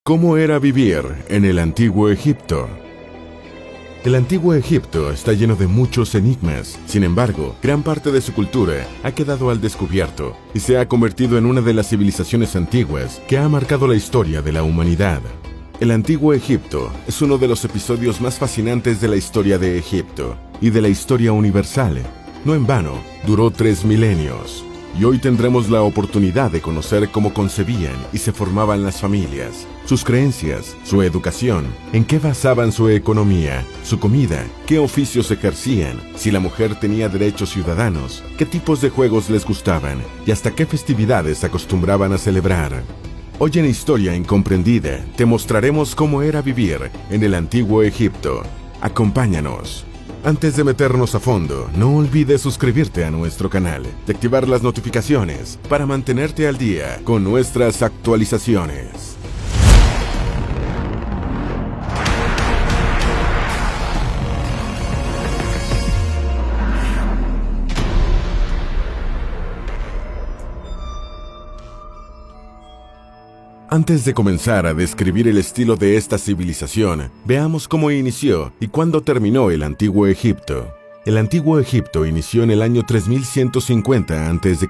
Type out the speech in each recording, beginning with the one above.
¿Cómo era vivir en el antiguo Egipto? El antiguo Egipto está lleno de muchos enigmas. Sin embargo, gran parte de su cultura ha quedado al descubierto y se ha convertido en una de las civilizaciones antiguas que ha marcado la historia de la humanidad. El antiguo Egipto es uno de los episodios más fascinantes de la historia de Egipto y de la historia universal. No en vano, duró 3 milenios. Y hoy tendremos la oportunidad de conocer cómo concebían y se formaban las familias, sus creencias, su educación, en qué basaban su economía, su comida, qué oficios ejercían, si la mujer tenía derechos ciudadanos, qué tipos de juegos les gustaban y hasta qué festividades acostumbraban a celebrar. Hoy en Historia Incomprendida te mostraremos cómo era vivir en el antiguo Egipto. Acompáñanos. Antes de meternos a fondo, no olvides suscribirte a nuestro canal y activar las notificaciones para mantenerte al día con nuestras actualizaciones. Antes de comenzar a describir el estilo de esta civilización, veamos cómo inició y cuándo terminó el antiguo Egipto. El antiguo Egipto inició en el año 3150 a.C.,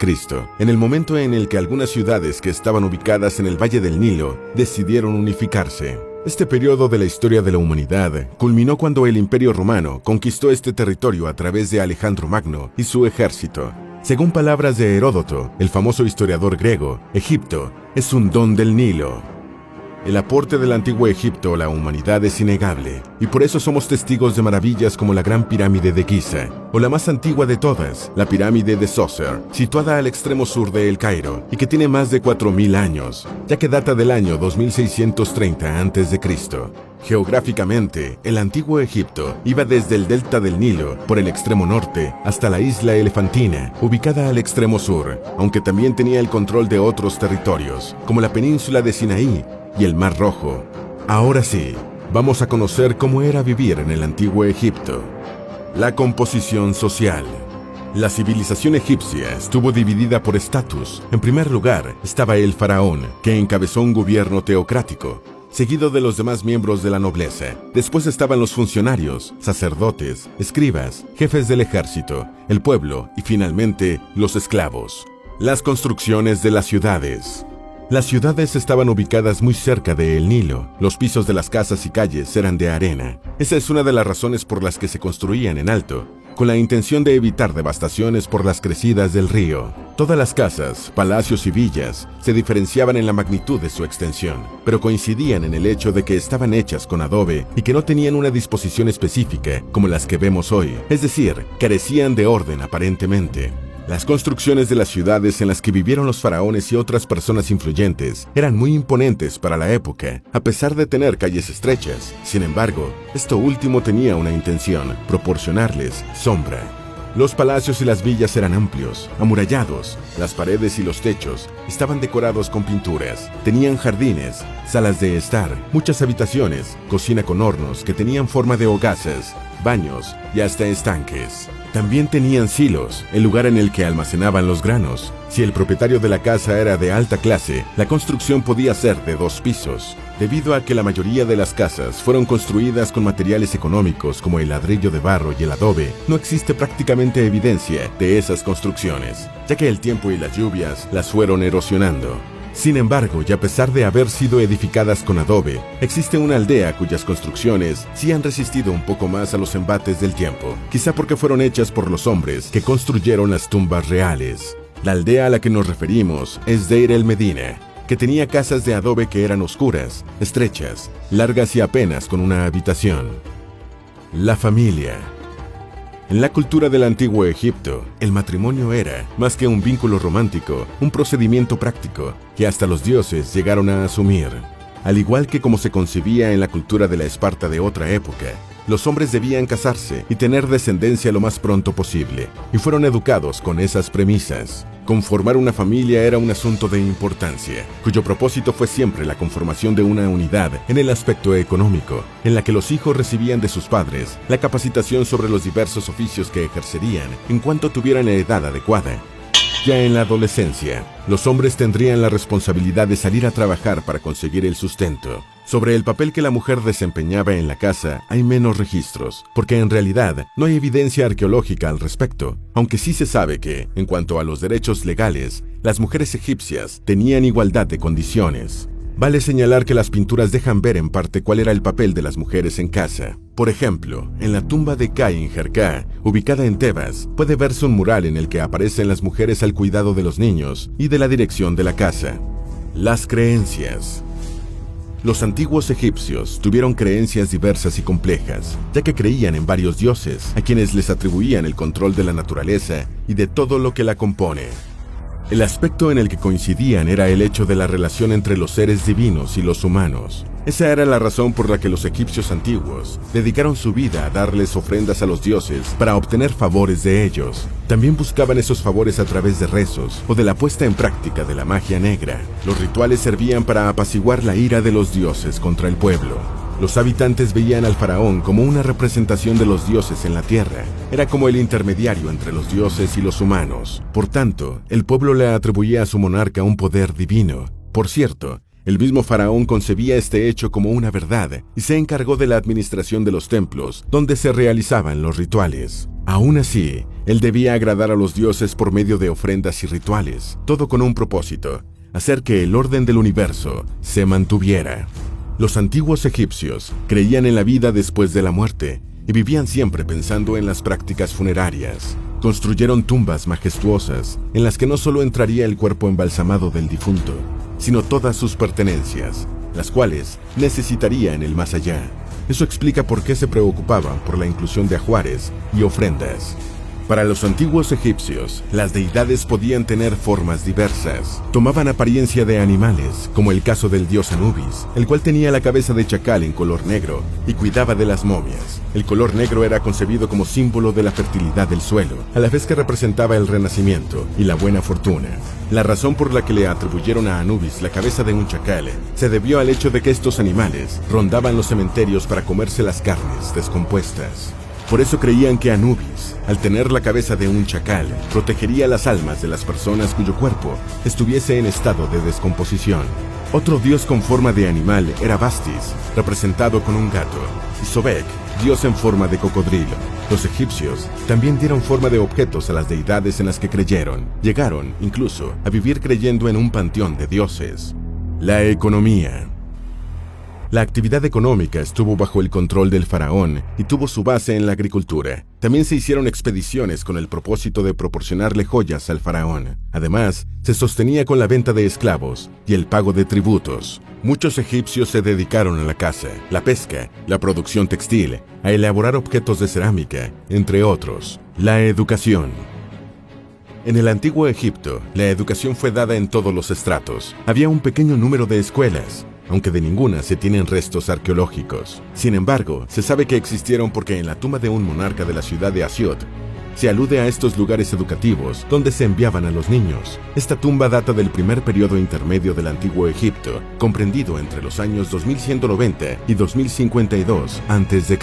en el momento en el que algunas ciudades que estaban ubicadas en el Valle del Nilo decidieron unificarse. Este periodo de la historia de la humanidad culminó cuando el Imperio Romano conquistó este territorio a través de Alejandro Magno y su ejército. Según palabras de Heródoto, el famoso historiador griego, Egipto es un don del Nilo. El aporte del antiguo Egipto a la humanidad es innegable, y por eso somos testigos de maravillas como la Gran Pirámide de Giza, o la más antigua de todas, la Pirámide de Djoser, situada al extremo sur de El Cairo, y que tiene más de 4000 años, ya que data del año 2630 a.C. Geográficamente, el antiguo Egipto iba desde el delta del Nilo, por el extremo norte, hasta la isla Elefantina, ubicada al extremo sur, aunque también tenía el control de otros territorios, como la península de Sinaí y el Mar Rojo. Ahora sí, vamos a conocer cómo era vivir en el antiguo Egipto. La composición social. La civilización egipcia estuvo dividida por estatus. En primer lugar, estaba el faraón, que encabezó un gobierno teocrático, seguido de los demás miembros de la nobleza. Después estaban los funcionarios, sacerdotes, escribas, jefes del ejército, el pueblo y finalmente los esclavos. Las construcciones de las ciudades. Las ciudades estaban ubicadas muy cerca del Nilo. Los pisos de las casas y calles eran de arena. Esa es una de las razones por las que se construían en alto, con la intención de evitar devastaciones por las crecidas del río. Todas las casas, palacios y villas se diferenciaban en la magnitud de su extensión, pero coincidían en el hecho de que estaban hechas con adobe y que no tenían una disposición específica como las que vemos hoy, es decir, carecían de orden aparentemente. Las construcciones de las ciudades en las que vivieron los faraones y otras personas influyentes eran muy imponentes para la época, a pesar de tener calles estrechas. Sin embargo, esto último tenía una intención: proporcionarles sombra. Los palacios y las villas eran amplios, amurallados. Las paredes y los techos estaban decorados con pinturas. Tenían jardines, salas de estar, muchas habitaciones, cocina con hornos que tenían forma de hogazas, baños y hasta estanques. También tenían silos, el lugar en el que almacenaban los granos. Si el propietario de la casa era de alta clase, la construcción podía ser de 2 pisos. Debido a que la mayoría de las casas fueron construidas con materiales económicos como el ladrillo de barro y el adobe, no existe prácticamente evidencia de esas construcciones, ya que el tiempo y las lluvias las fueron erosionando. Sin embargo, y a pesar de haber sido edificadas con adobe, existe una aldea cuyas construcciones sí han resistido un poco más a los embates del tiempo, quizá porque fueron hechas por los hombres que construyeron las tumbas reales. La aldea a la que nos referimos es Deir el Medina, que tenía casas de adobe que eran oscuras, estrechas, largas y apenas con una habitación. La familia. En la cultura del antiguo Egipto, el matrimonio era, más que un vínculo romántico, un procedimiento práctico que hasta los dioses llegaron a asumir. Al igual que como se concebía en la cultura de la Esparta de otra época, los hombres debían casarse y tener descendencia lo más pronto posible, y fueron educados con esas premisas. Conformar una familia era un asunto de importancia, cuyo propósito fue siempre la conformación de una unidad en el aspecto económico, en la que los hijos recibían de sus padres la capacitación sobre los diversos oficios que ejercerían en cuanto tuvieran la edad adecuada. Ya en la adolescencia, los hombres tendrían la responsabilidad de salir a trabajar para conseguir el sustento. Sobre el papel que la mujer desempeñaba en la casa hay menos registros, porque en realidad no hay evidencia arqueológica al respecto, aunque sí se sabe que, en cuanto a los derechos legales, las mujeres egipcias tenían igualdad de condiciones. Vale señalar que las pinturas dejan ver en parte cuál era el papel de las mujeres en casa. Por ejemplo, en la tumba de Kha-Enherkha, ubicada en Tebas, puede verse un mural en el que aparecen las mujeres al cuidado de los niños y de la dirección de la casa. Las creencias. Los antiguos egipcios tuvieron creencias diversas y complejas, ya que creían en varios dioses, a quienes les atribuían el control de la naturaleza y de todo lo que la compone. El aspecto en el que coincidían era el hecho de la relación entre los seres divinos y los humanos. Esa era la razón por la que los egipcios antiguos dedicaron su vida a darles ofrendas a los dioses para obtener favores de ellos. También buscaban esos favores a través de rezos o de la puesta en práctica de la magia negra. Los rituales servían para apaciguar la ira de los dioses contra el pueblo. Los habitantes veían al faraón como una representación de los dioses en la tierra. Era como el intermediario entre los dioses y los humanos. Por tanto, el pueblo le atribuía a su monarca un poder divino. Por cierto, el mismo faraón concebía este hecho como una verdad y se encargó de la administración de los templos, donde se realizaban los rituales. Aún así, él debía agradar a los dioses por medio de ofrendas y rituales, todo con un propósito: hacer que el orden del universo se mantuviera. Los antiguos egipcios creían en la vida después de la muerte y vivían siempre pensando en las prácticas funerarias. Construyeron tumbas majestuosas en las que no solo entraría el cuerpo embalsamado del difunto, sino todas sus pertenencias, las cuales necesitaría en el más allá. Eso explica por qué se preocupaban por la inclusión de ajuares y ofrendas. Para los antiguos egipcios, las deidades podían tener formas diversas. Tomaban apariencia de animales, como el caso del dios Anubis, el cual tenía la cabeza de chacal en color negro y cuidaba de las momias. El color negro era concebido como símbolo de la fertilidad del suelo, a la vez que representaba el renacimiento y la buena fortuna. La razón por la que le atribuyeron a Anubis la cabeza de un chacal se debió al hecho de que estos animales rondaban los cementerios para comerse las carnes descompuestas. Por eso creían que Anubis, al tener la cabeza de un chacal, protegería las almas de las personas cuyo cuerpo estuviese en estado de descomposición. Otro dios con forma de animal era Bastis, representado con un gato, y Sobek, dios en forma de cocodrilo. Los egipcios también dieron forma de objetos a las deidades en las que creyeron. Llegaron, incluso, a vivir creyendo en un panteón de dioses. La economía. La actividad económica estuvo bajo el control del faraón y tuvo su base en la agricultura. También se hicieron expediciones con el propósito de proporcionarle joyas al faraón. Además, se sostenía con la venta de esclavos y el pago de tributos. Muchos egipcios se dedicaron a la caza, la pesca, la producción textil, a elaborar objetos de cerámica, entre otros. La educación. En el antiguo Egipto, la educación fue dada en todos los estratos. Había un pequeño número de escuelas, aunque de ninguna se tienen restos arqueológicos. Sin embargo, se sabe que existieron porque en la tumba de un monarca de la ciudad de Asiut se alude a estos lugares educativos donde se enviaban a los niños. Esta tumba data del primer periodo intermedio del antiguo Egipto, comprendido entre los años 2190 y 2052 a.C.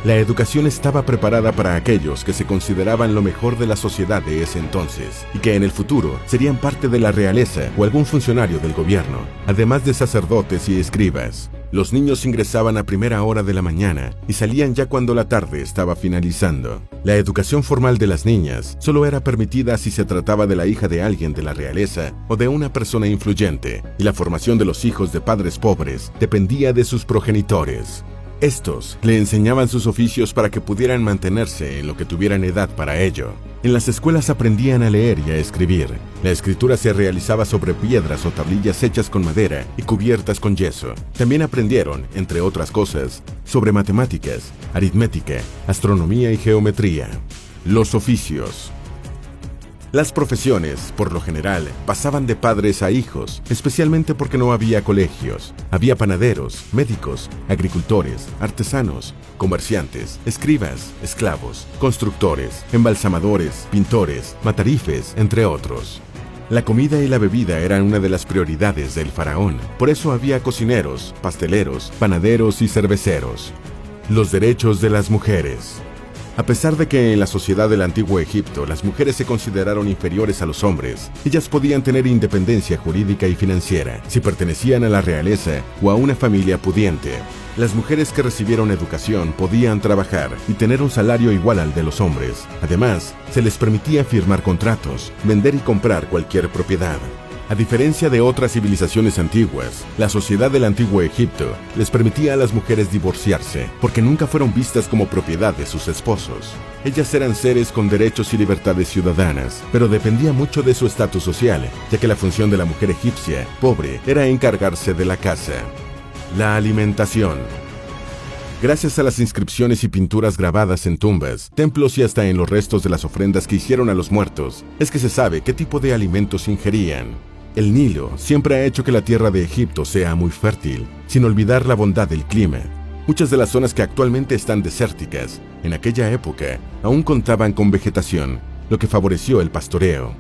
La educación estaba preparada para aquellos que se consideraban lo mejor de la sociedad de ese entonces y que en el futuro serían parte de la realeza o algún funcionario del gobierno, además de sacerdotes y escribas. Los niños ingresaban a primera hora de la mañana y salían ya cuando la tarde estaba finalizando. La educación formal de las niñas solo era permitida si se trataba de la hija de alguien de la realeza o de una persona influyente, y la formación de los hijos de padres pobres dependía de sus progenitores. Estos le enseñaban sus oficios para que pudieran mantenerse en lo que tuvieran edad para ello. En las escuelas aprendían a leer y a escribir. La escritura se realizaba sobre piedras o tablillas hechas con madera y cubiertas con yeso. También aprendieron, entre otras cosas, sobre matemáticas, aritmética, astronomía y geometría. Los oficios. Las profesiones, por lo general, pasaban de padres a hijos, especialmente porque no había colegios. Había panaderos, médicos, agricultores, artesanos, comerciantes, escribas, esclavos, constructores, embalsamadores, pintores, matarifes, entre otros. La comida y la bebida eran una de las prioridades del faraón. Por eso había cocineros, pasteleros, panaderos y cerveceros. Los derechos de las mujeres. A pesar de que en la sociedad del antiguo Egipto las mujeres se consideraron inferiores a los hombres, ellas podían tener independencia jurídica y financiera si pertenecían a la realeza o a una familia pudiente. Las mujeres que recibieron educación podían trabajar y tener un salario igual al de los hombres. Además, se les permitía firmar contratos, vender y comprar cualquier propiedad. A diferencia de otras civilizaciones antiguas, la sociedad del antiguo Egipto les permitía a las mujeres divorciarse porque nunca fueron vistas como propiedad de sus esposos. Ellas eran seres con derechos y libertades ciudadanas, pero dependía mucho de su estatus social, ya que la función de la mujer egipcia, pobre, era encargarse de la casa. La alimentación. Gracias a las inscripciones y pinturas grabadas en tumbas, templos y hasta en los restos de las ofrendas que hicieron a los muertos, es que se sabe qué tipo de alimentos ingerían. El Nilo siempre ha hecho que la tierra de Egipto sea muy fértil, sin olvidar la bondad del clima. Muchas de las zonas que actualmente están desérticas, en aquella época, aún contaban con vegetación, lo que favoreció el pastoreo.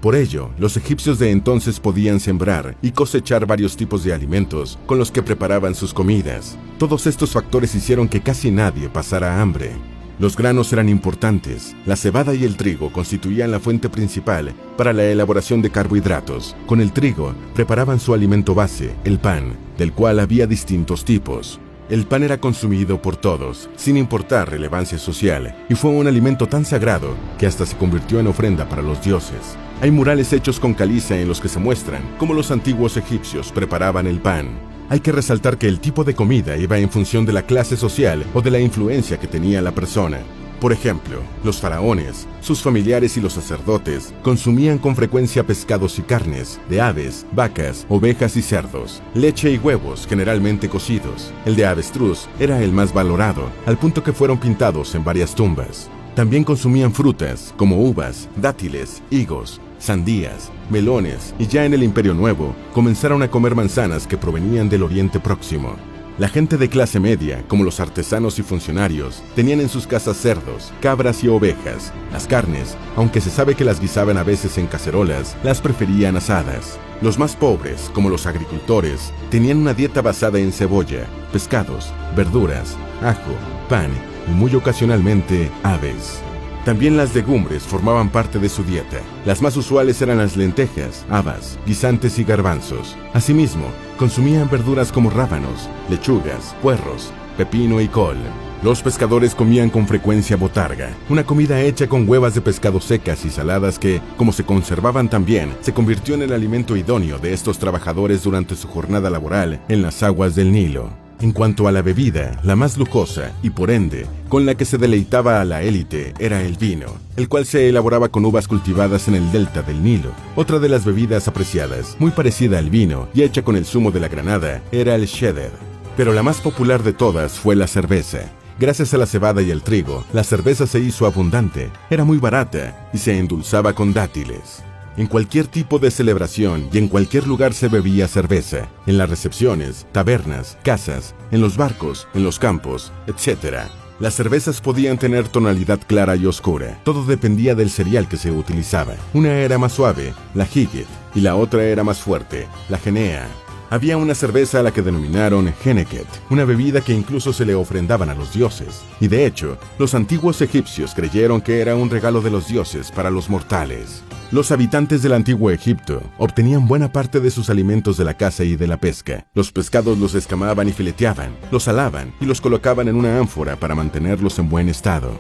Por ello, los egipcios de entonces podían sembrar y cosechar varios tipos de alimentos con los que preparaban sus comidas. Todos estos factores hicieron que casi nadie pasara hambre. Los granos eran importantes. La cebada y el trigo constituían la fuente principal para la elaboración de carbohidratos. Con el trigo preparaban su alimento base, el pan, del cual había distintos tipos. El pan era consumido por todos, sin importar relevancia social, y fue un alimento tan sagrado que hasta se convirtió en ofrenda para los dioses. Hay murales hechos con caliza en los que se muestran cómo los antiguos egipcios preparaban el pan. Hay que resaltar que el tipo de comida iba en función de la clase social o de la influencia que tenía la persona. Por ejemplo, los faraones, sus familiares y los sacerdotes consumían con frecuencia pescados y carnes, de aves, vacas, ovejas y cerdos, leche y huevos generalmente cocidos. El de avestruz era el más valorado, al punto que fueron pintados en varias tumbas. También consumían frutas como uvas, dátiles, higos, sandías, melones y ya en el Imperio Nuevo comenzaron a comer manzanas que provenían del Oriente Próximo. La gente de clase media, como los artesanos y funcionarios, tenían en sus casas cerdos, cabras y ovejas. Las carnes, aunque se sabe que las guisaban a veces en cacerolas, las preferían asadas. Los más pobres, como los agricultores, tenían una dieta basada en cebolla, pescados, verduras, ajo, pan y muy ocasionalmente aves. También las legumbres formaban parte de su dieta. Las más usuales eran las lentejas, habas, guisantes y garbanzos. Asimismo, consumían verduras como rábanos, lechugas, puerros, pepino y col. Los pescadores comían con frecuencia botarga, una comida hecha con huevas de pescado secas y saladas que, como se conservaban tan bien, se convirtió en el alimento idóneo de estos trabajadores durante su jornada laboral en las aguas del Nilo. En cuanto a la bebida, la más lujosa y por ende, con la que se deleitaba a la élite era el vino, el cual se elaboraba con uvas cultivadas en el delta del Nilo. Otra de las bebidas apreciadas, muy parecida al vino y hecha con el zumo de la granada, era el cheddar. Pero la más popular de todas fue la cerveza. Gracias a la cebada y el trigo, la cerveza se hizo abundante, era muy barata y se endulzaba con dátiles. En cualquier tipo de celebración y en cualquier lugar se bebía cerveza, en las recepciones, tabernas, casas, en los barcos, en los campos, etc. Las cervezas podían tener tonalidad clara y oscura, todo dependía del cereal que se utilizaba. Una era más suave, la Higit, y la otra era más fuerte, la Genea. Había una cerveza a la que denominaron Henneket, una bebida que incluso se le ofrendaban a los dioses. Y de hecho, los antiguos egipcios creyeron que era un regalo de los dioses para los mortales. Los habitantes del antiguo Egipto obtenían buena parte de sus alimentos de la caza y de la pesca. Los pescados los escamaban y fileteaban, los salaban y los colocaban en una ánfora para mantenerlos en buen estado.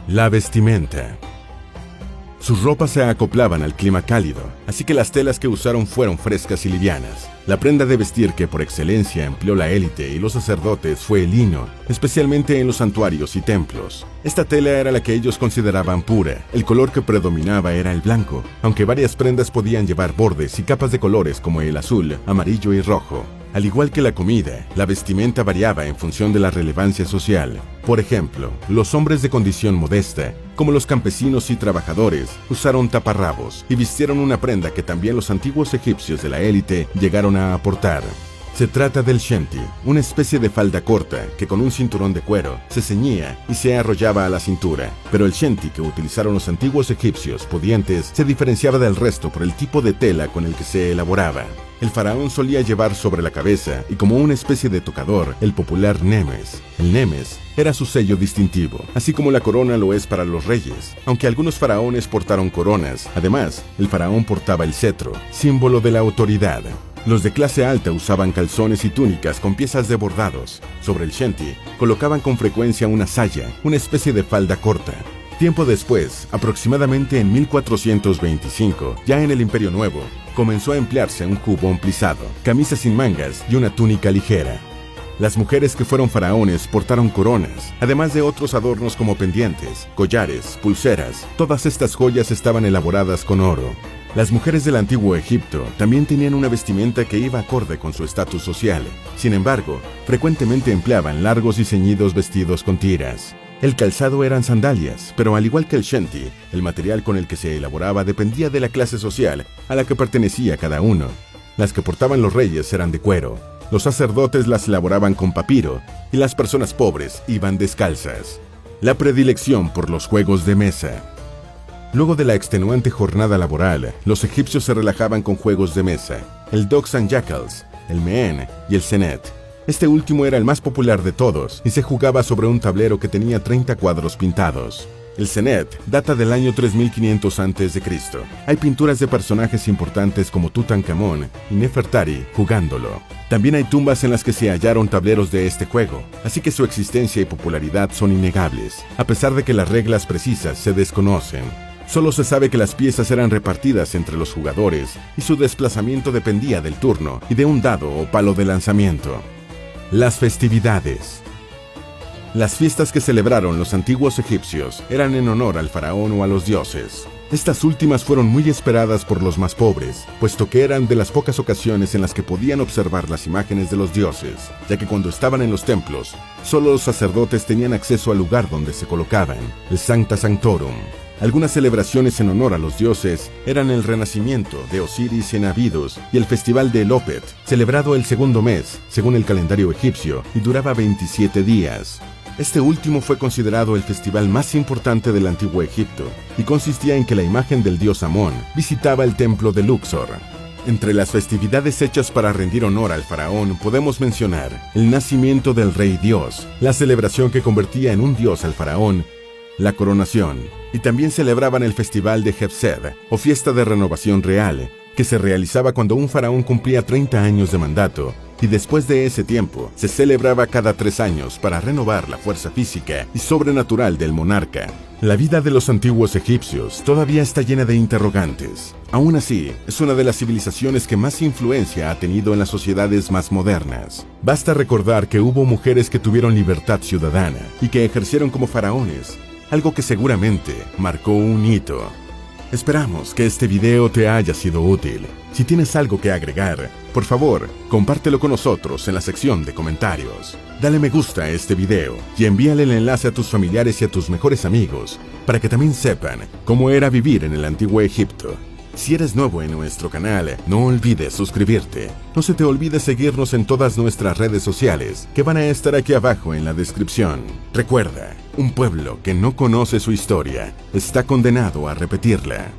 La vestimenta. Sus ropas se acoplaban al clima cálido, así que las telas que usaron fueron frescas y livianas. La prenda de vestir que por excelencia empleó la élite y los sacerdotes fue el lino, especialmente en los santuarios y templos. Esta tela era la que ellos consideraban pura. El color que predominaba era el blanco, aunque varias prendas podían llevar bordes y capas de colores como el azul, amarillo y rojo. Al igual que la comida, la vestimenta variaba en función de la relevancia social. Por ejemplo, los hombres de condición modesta, como los campesinos y trabajadores, usaron taparrabos y vistieron una prenda que también los antiguos egipcios de la élite llegaron a aportar. Se trata del shenty, una especie de falda corta que con un cinturón de cuero se ceñía y se arrollaba a la cintura. Pero el shenty que utilizaron los antiguos egipcios pudientes se diferenciaba del resto por el tipo de tela con el que se elaboraba. El faraón solía llevar sobre la cabeza y como una especie de tocador el popular nemes. El nemes era su sello distintivo, así como la corona lo es para los reyes, aunque algunos faraones portaron coronas. Además, el faraón portaba el cetro, símbolo de la autoridad. Los de clase alta usaban calzones y túnicas con piezas de bordados. Sobre el shenty colocaban con frecuencia una saya, una especie de falda corta. Tiempo después, aproximadamente en 1425, ya en el Imperio Nuevo, comenzó a emplearse un jubón plisado, camisa sin mangas y una túnica ligera. Las mujeres que fueron faraones portaron coronas, además de otros adornos como pendientes, collares, pulseras. Todas estas joyas estaban elaboradas con oro. Las mujeres del antiguo Egipto también tenían una vestimenta que iba acorde con su estatus social. Sin embargo, frecuentemente empleaban largos y ceñidos vestidos con tiras. El calzado eran sandalias, pero al igual que el shenty, el material con el que se elaboraba dependía de la clase social a la que pertenecía cada uno. Las que portaban los reyes eran de cuero, los sacerdotes las elaboraban con papiro y las personas pobres iban descalzas. La predilección por los juegos de mesa. Luego de la extenuante jornada laboral, los egipcios se relajaban con juegos de mesa, el Dogs and Jackals, el Mehen y el Senet. Este último era el más popular de todos y se jugaba sobre un tablero que tenía 30 cuadros pintados. El Senet data del año 3500 a.C. Hay pinturas de personajes importantes como Tutankamón y Nefertari jugándolo. También hay tumbas en las que se hallaron tableros de este juego, así que su existencia y popularidad son innegables, a pesar de que las reglas precisas se desconocen. Solo se sabe que las piezas eran repartidas entre los jugadores y su desplazamiento dependía del turno y de un dado o palo de lanzamiento. Las festividades. Las fiestas que celebraron los antiguos egipcios eran en honor al faraón o a los dioses. Estas últimas fueron muy esperadas por los más pobres, puesto que eran de las pocas ocasiones en las que podían observar las imágenes de los dioses, ya que cuando estaban en los templos, solo los sacerdotes tenían acceso al lugar donde se colocaban, el Sancta Sanctorum. Algunas celebraciones en honor a los dioses eran el renacimiento de Osiris en Abidos y el festival de Elopet, celebrado el segundo mes, según el calendario egipcio, y duraba 27 días. Este último fue considerado el festival más importante del antiguo Egipto y consistía en que la imagen del dios Amón visitaba el templo de Luxor. Entre las festividades hechas para rendir honor al faraón podemos mencionar el nacimiento del rey dios, la celebración que convertía en un dios al faraón, la coronación, y también celebraban el festival de Hebsed, o fiesta de renovación real, que se realizaba cuando un faraón cumplía 30 años de mandato, y después de ese tiempo se celebraba cada 3 años para renovar la fuerza física y sobrenatural del monarca. La vida de los antiguos egipcios todavía está llena de interrogantes. Aún así, es una de las civilizaciones que más influencia ha tenido en las sociedades más modernas. Basta recordar que hubo mujeres que tuvieron libertad ciudadana y que ejercieron como faraones, algo que seguramente marcó un hito. Esperamos que este video te haya sido útil. Si tienes algo que agregar, por favor, compártelo con nosotros en la sección de comentarios. Dale me gusta a este video y envíale el enlace a tus familiares y a tus mejores amigos para que también sepan cómo era vivir en el antiguo Egipto. Si eres nuevo en nuestro canal, no olvides suscribirte. No se te olvide seguirnos en todas nuestras redes sociales, que van a estar aquí abajo en la descripción. Recuerda, un pueblo que no conoce su historia está condenado a repetirla.